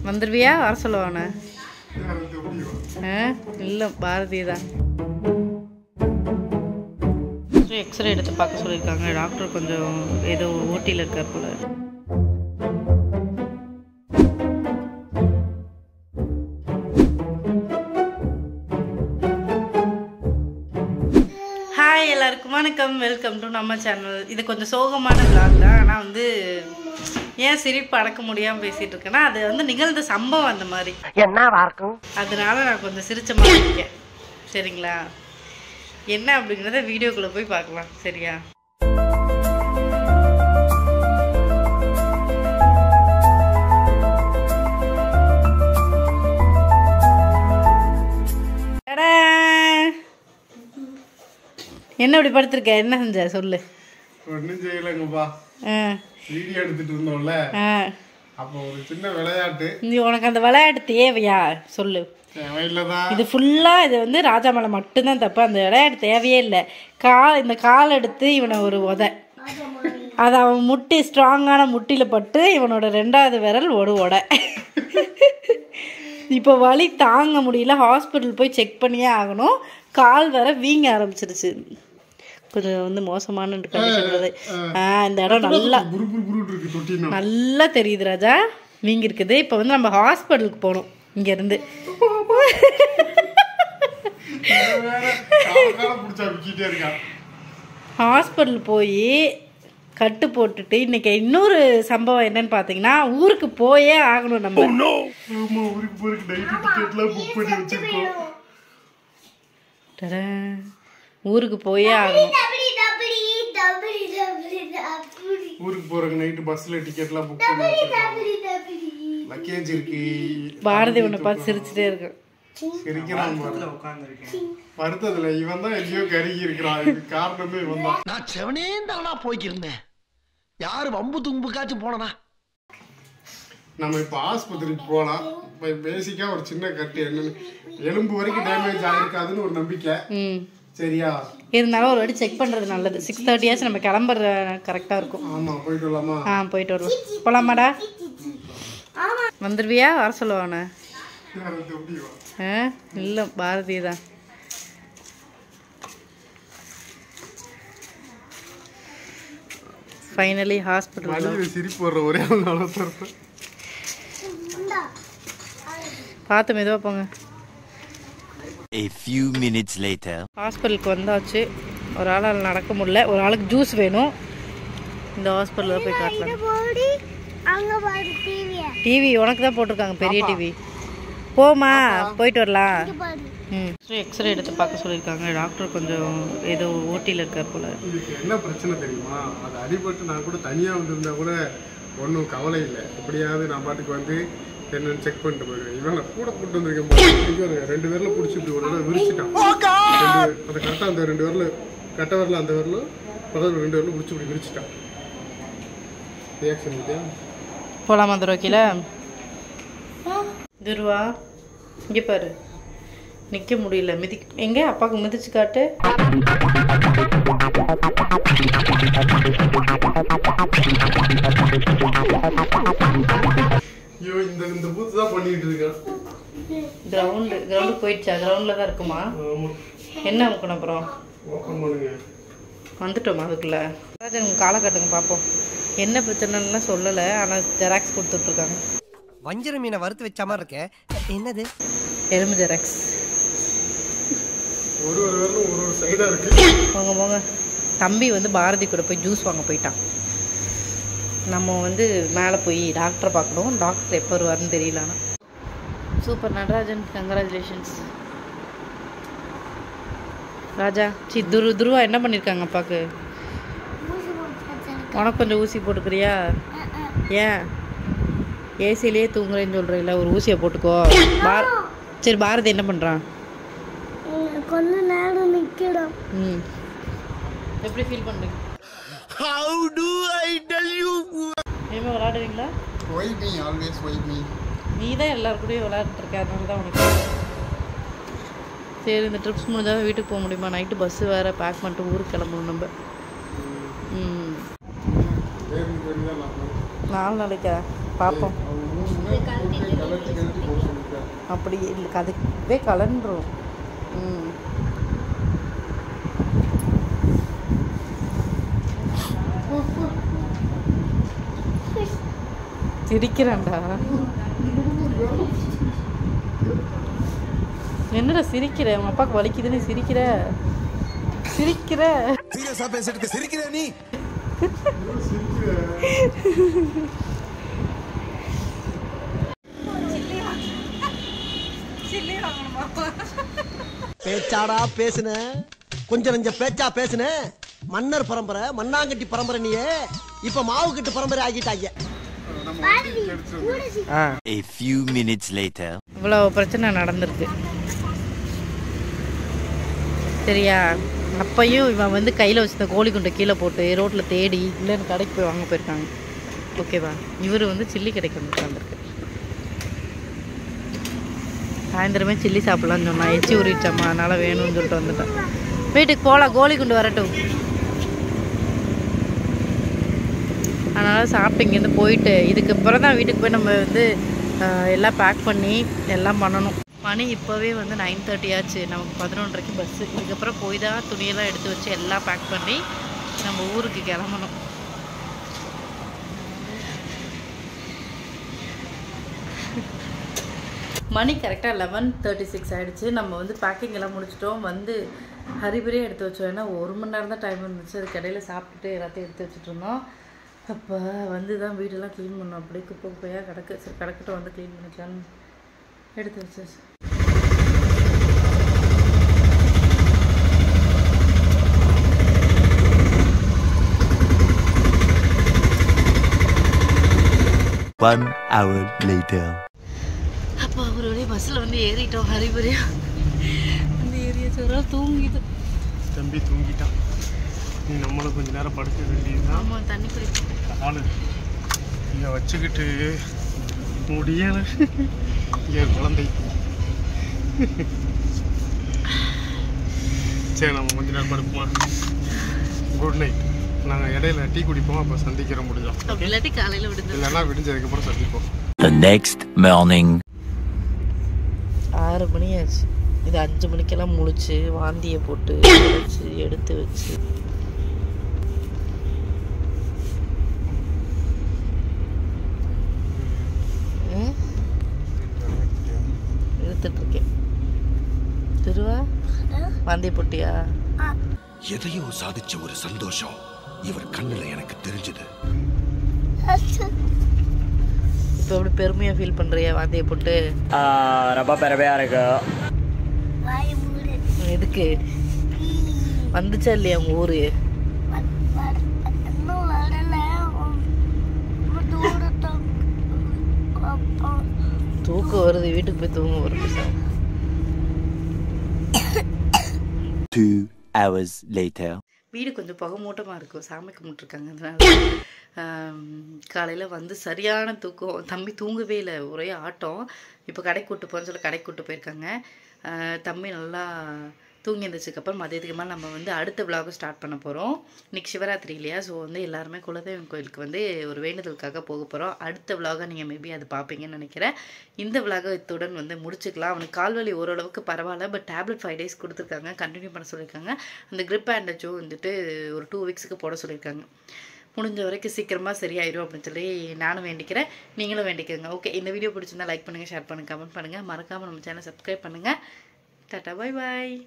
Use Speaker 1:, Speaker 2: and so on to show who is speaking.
Speaker 1: வந்துருவியா? வர சொல்லுவானே. இல்லை, பாரதி தான். எக்ஸ்ரே எடுத்து பார்க்க சொல்லியிருக்காங்க. டாக்டர் கொஞ்சம் ஏதோ ஓட்டியில் இருக்கார் போல. ஹாய் எல்லாருக்கும் வணக்கம், வெல்கம் டு நம்ம சேனல். இது கொஞ்சம் சோகமான விளாக் தான். ஆனால் வந்து ஏன் சிரிப்பு அடக்க முடியாமல் பேசிகிட்டு இருக்கேன்னா, அது வந்து நிகழ்ந்த சம்பவம் அந்த மாதிரி என்னவா இருக்கும், அதனால நான் கொஞ்சம் சிரிச்ச மாதிரி இருக்கேன். சரிங்களா? என்ன அப்படிங்கிறத வீடியோக்குள்ளே போய் பார்க்கலாம். சரியா? என்ன இப்படி படுத்திருக்க? என்ன செஞ்ச சொல்லு.
Speaker 2: ஒன்றும் செய்யலங்கப்பா. வீடியோ எடுத்துட்டு இருந்தோம்ல, அப்போ ஒரு சின்ன விளையாட்டு.
Speaker 1: நீ உனக்கு அந்த விளையாட்டு தேவையா சொல்லு. இது ஃபுல்லாக இது வந்து ராஜா மேலே மட்டும்தான் தப்பு. அந்த விளையாட்டு தேவையே இல்லை. இந்த கால் எடுத்து இவனை ஒரு உதை, அது அவன் முட்டி ஸ்ட்ராங்கான முட்டியில் பட்டு இவனோட 2வது விரல் ஒரு உடை. இப்போ வலி தாங்க முடியல, ஹாஸ்பிட்டல் போய் செக் பண்ணியே ஆகணும். கால் வர வீங்க ஆரம்பிச்சிருச்சு. கொஞ்சம் வந்து மோசமான கண்டிஷன். இந்த இடம் நல்லா தெரியுது ராஜா, வீங்கி இருக்குது. இப்போ வந்து நம்ம ஹாஸ்பிட்டலுக்கு போகணும் இங்கேருந்து. ஹாஸ்பிட்டல் போய் கட்டு போட்டுட்டு இன்னைக்கு இன்னொரு சம்பவம் என்னன்னு பார்த்தீங்கன்னா, ஊருக்கு போயே ஆகணும் நம்ம. ஊருக்கு போயே ஆகணும்.
Speaker 2: ஊருக்கு போறதுக்கு நைட் பஸ்ல டிக்கெட்லாம் புக் பண்ணி வச்சிருக்கோம். லக்கேஜ் இருக்கு.
Speaker 1: பாரதி உன்னை பார்த்து சிரிச்சுட்டே இருக்கு.
Speaker 2: சிரிக்கிறான் உட்கார்ந்திருக்கேன். வருத்ததுல இவன் தான் எங்கேயோ கருகி இருக்கிறான். இது காரணமே இவன் தான்.
Speaker 3: நான் செவனேந்தானா போய்க்கிருந்தேன். யாரு வம்பு தும்புக்காச்சும் போனா.
Speaker 2: நம்ம இப்ப ஆஸ்பத்திரிக்கு போலாம். பேசிக்கா ஒரு சின்ன கட்டு, என்னன்னு எலும்பு வரைக்கும் டேமேஜ் ஆகிருக்காதுன்னு ஒரு நம்பிக்கை. சரியா?
Speaker 1: இருந்தாலும் ஒரு வாட்டி செக் பண்றது நல்லது. 6:30 நம்ம கிளம்புற கரெக்டா இருக்கும்.
Speaker 2: ஆமா, போயிட்டு வரலாமா?
Speaker 1: போயிட்டு வரலாம். போலாமாடா? வந்துருவியா? வர சொல்லுவானே. இல்லை, பாரதி தான். Finally hospital.
Speaker 2: சிரிப்பு வர்ற ஒரே நாள்
Speaker 1: பார்த்து மெதுவாக போங்க.
Speaker 4: A few minutes later.
Speaker 1: ஹாஸ்பிட்டலுக்கு வந்தாச்சு. ஒரு ஆளால் நடக்க முடியல, ஒரு ஆளுக்கு ஜூஸ் வேணும். இந்த ஹாஸ்பிட்டலில் போய் காட்டலாம். டிவி உனக்கு தான் போட்டிருக்காங்க, பெரிய டிவி. போமா, போயிட்டு வரலாம். எக்ஸ்ரே எடுத்து பார்க்க சொல்லியிருக்காங்க. டாக்டர் கொஞ்சம் ஏதோ ஓட்டியில் இருக்கார் போல.
Speaker 2: இதுக்கு என்ன பிரச்சனை தெரியுமா? அது அடிபட்டு நான் கூட தனியாக வந்திருந்தா கூட ஒன்றும் கவலை இல்லை. எப்படியாவது நான் பாட்டுக்கு வந்து என்னன்னு செக் பண்ணிட்டு போயிடுவேன். இவன் கூட கூட்டு வந்திருக்கேன். 2 விரல பிடிச்சிட்டு ஒரு தடவை விரிச்சிட்டான். அதை கரெக்டாக அந்த 2 விரல, கட்ட வரல அந்த விரலும் பக்கத்தில் 2 விரலும் பிடிச்சி இப்படி விரிச்சிட்டான். ரியாக்ஷன் இல்லையா?
Speaker 1: போகலாமா அந்த ரோக்கில? துருவா இங்கே பாரு, நிற்க முடியல. எங்கே அப்பாவுக்கு மிதிச்சு காட்டு.
Speaker 2: ஐயோ, இந்த பூத்து தான் பண்ணிட்டு இருக்கேன்.
Speaker 1: கிரவுண்டுக்கு போயிடுச்சா? கிரவுண்டில் தான் இருக்குமா? என்ன அமுக்கணும் அப்புறம்?
Speaker 2: ஓப்பன் பண்ணுங்க.
Speaker 1: வந்துட்டோமா அதுக்குள்ள? உங்கள் காலை கட்டுங்க பார்ப்போம். என்ன பிரச்சனைலாம் சொல்லலை, ஆனால் ஜெராக்ஸ் கொடுத்துட்ருக்காங்க.
Speaker 3: வஞ்சர மீனை வறுத்து வச்ச மாதிரி இருக்கேன். என்னது?
Speaker 1: எலும்பு ஜெராக்ஸ்.
Speaker 2: ஒரு சைடாக இருக்கு.
Speaker 1: போங்க போங்க. தம்பி வந்து பாரதி கூட போய் ஜூஸ் வாங்க போயிட்டான். நம்ம வந்து மேலே போய் டாக்டரை பார்க்கணும். டாக்டர் எப்போ வருவாருன்னு தெரியல. ஆனால் சூப்பர் நடராஜன், கங்க்ராச்சுலேஷன்ஸ் ராஜா. துருவா என்ன பண்ணியிருக்காங்க அப்பாவுக்கு? உனக்கு கொஞ்சம் ஊசி போட்டுக்கிறியா? ஏன் ஏசிலேயே தூங்குறேன்னு சொல்கிறீங்களா? ஒரு ஊசியை போட்டுக்கோ. சரி, பாரதி என்ன பண்ணுறான்?
Speaker 5: கொஞ்ச நேரம் நிற்கிறோம்.
Speaker 1: எப்படி ஃபீல் பண்ணுறீங்க?
Speaker 3: How do I tell you?
Speaker 1: இனிமேல் விளையாடுவீங்களா?
Speaker 2: Why me? Always why me?
Speaker 1: நீ தான் எல்லாரும் கூடயும் விளையாண்டுருக்க, அதனால தான் உனக்கு. சரி, இந்த ட்ரிப்ஸ் முடிஞ்சால் வீட்டுக்கு போக முடியுமா? நைட்டு பஸ்ஸு வேறு பேக் பண்ணிட்டு ஊருக்கு கிளம்பணும் நம்ம. 4 நாளைக்கா? பார்ப்போம். அப்படி இல்லை அதுவே கலண்டுரும். சிரிக்கிறேன்டா. என்னடா சிரிக்கிற? உங்க அப்பாவுக்கு வலிக்குதுன்னு சிரிக்கிற?
Speaker 3: சிரிக்கிற நீ பேச்சாடா பேசுன, கொஞ்சம் நெஞ்ச பேச்சா பேசுன. மன்னர் பரம்பரை, மண்ணாங்கட்டி பரம்பரை, நீயே இப்ப மாவு கட்டு பரம்பரை ஆகிட்டாங்க.
Speaker 4: A few minutes later.
Speaker 1: இவ்வளவு பிரச்சனை நடந்திருக்கு சரியா? அப்பையும் இவன் வந்து கையில் வச்சுருந்த கோழி குண்டை கீழே போட்டு ரோட்டில் தேடி இல்லைன்னு கடைக்கு போய் வாங்க போயிருக்காங்க. ஓகேவா? இவர் வந்து சில்லி கடைக்கு வந்து உட்காந்துருக்கு. சாயந்தரமே சில்லி சாப்பிட்லான்னு சொன்னான். எச்சி ஊறிச்சம்மா, அதனால் வேணும்னு சொல்லிட்டு வந்துட்டேன். வீட்டுக்கு போகலாம், கோழி குண்டு வரட்டும். அதனால் சாப்பிட்டு இங்கேருந்து போயிட்டு இதுக்கப்புறம் தான் வீட்டுக்கு போய் நம்ம வந்து எல்லாம் பேக் பண்ணி எல்லாம் பண்ணணும். மணி இப்போவே வந்து 9:30 ஆச்சு. நமக்கு 11:30க்கு பஸ்ஸு. இதுக்கப்புறம் போய் தான் துணியெல்லாம் எடுத்து வச்சு எல்லாம் பேக் பண்ணி நம்ம ஊருக்கு கிளம்பணும். மணி கரெக்டாக 11:36 ஆகிடுச்சு. நம்ம வந்து பேக்கிங் எல்லாம் முடிச்சிட்டோம். வந்து ஹரிபரியாக எடுத்து வச்சோம். ஏன்னா 1 மணி நேரம் தான் டைம் இருந்துச்சு. அதுக்கு இடையில சாப்பிட்டுட்டு எல்லாத்தையும் எடுத்து வச்சுட்டு இருந்தோம். அப்போ வந்து தான் வீடெல்லாம் க்ளீன் பண்ணோம். அப்படியே குப்பை குப்பையாக கிடக்கு. சரி கிடக்கட்டும், வந்து க்ளீன் பண்ணிக்கலான்னு எடுத்து வச்சாச்சு.
Speaker 4: One hour later.
Speaker 1: அப்போ அவருடைய பஸ்ஸில் வந்து ஏறிட்டோம். ஹரிபரியா வந்து ஏறியாச்சு. ஒரு நாள் தூங்கிது.
Speaker 2: தம்பி தூங்கிட்டான். நீ நம்மளும் கொஞ்ச நேரம் படுக்க வேண்டியதுதான்.
Speaker 1: ஆமாம், தண்ணி குடிப்போம்.
Speaker 2: ஆளு இங்கே வச்சுக்கிட்டு முடியலை. என் குழந்தை. சரி, நம்ம கொஞ்ச நேரம் படுப்போமா? Good night. நாங்கள் இடையில டீ குடிப்போம். அப்போ சந்திக்கிற முடிஞ்சோம்.
Speaker 1: இல்லாட்டி காலையில் விடுது,
Speaker 2: இல்லைன்னா விடிஞ்சதுக்கப்புறம் சந்திப்போம்.
Speaker 4: The next morning.
Speaker 1: 6 மணி ஆச்சு. இது 5 மணிக்கெல்லாம் முழிச்சு வாந்தியை போட்டு வச்சு எடுத்து வச்சு எடுத்துட்ருக்கேன். திருவா வாந்தியை போட்டியா?
Speaker 3: எதையோ சாதிச்ச ஒரு சந்தோஷம் இவர் கண்ணுல எனக்கு தெரிஞ்சது.
Speaker 1: இப்போ எப்படி பெருமையாக ஃபீல் பண்ணுறியா வாந்தியை போட்டு?
Speaker 6: ரொம்ப பெருமையா இருக்கு.
Speaker 1: எதுக்கு வந்துச்சா இல்லையா உங்கள் ஊர்? தூக்கம் வருது, வீட்டுக்கு போய் தூங்க வருது.
Speaker 4: 2 hours later.
Speaker 1: வீடு கொஞ்சம் புகை மூட்டமாக இருக்கும். சாமி கும்பிட்டுருக்காங்க. அதனால காலையில் வந்து சரியான தூக்கம். தம்பி தூங்கவே இல்லை, ஒரே ஆட்டம். இப்போ கடைக்கு கூட்டு போகிறேன்னு சொல்லி கடைக்கு கூட்டு போயிருக்காங்க. தம்பி நல்லா தூங்கி எழுந்திரிச்சதுக்கப்புறம் மதியத்துக்கு மேலே நம்ம வந்து அடுத்த விலாகை ஸ்டார்ட் பண்ண போகிறோம். இன்றைக்கி சிவராத்திரி இல்லையா? ஸோ வந்து எல்லாருமே குலதெய்வம் கோயிலுக்கு வந்து ஒரு வேண்டுதலுக்காக போக போகிறோம். அடுத்த விலாகை நீங்கள் மேபி அது பார்ப்பீங்கன்னு நினைக்கிறேன். இந்த விலாகை இத்துடன் வந்து முடிச்சுக்கலாம். அவனுக்கு கால்வலி ஓரளவுக்கு பரவாயில்ல. பட் டேப்லெட் 5 days கொடுத்துருக்காங்க, கண்டினியூ பண்ண சொல்லியிருக்காங்க. அந்த கிரிப் பேண்டேஜும் வந்துட்டு ஒரு 2 weeksக்கு போட சொல்லியிருக்காங்க. முடிஞ்ச வரைக்கும் சீக்கிரமாக சரியாயிடும் அப்படின்னு சொல்லி நானும் வேண்டிக்கிறேன். நீங்களும் வேண்டிக்கோங்க. ஓகே, இந்த வீடியோ பிடிச்சிருந்தா லைக் பண்ணுங்கள், ஷேர் பண்ணுங்கள், கமெண்ட் பண்ணுங்கள். மறக்காமல் நம்ம சேனல் சப்ஸ்கிரைப் பண்ணுங்கள். டாட்டா, பாய் பாய்.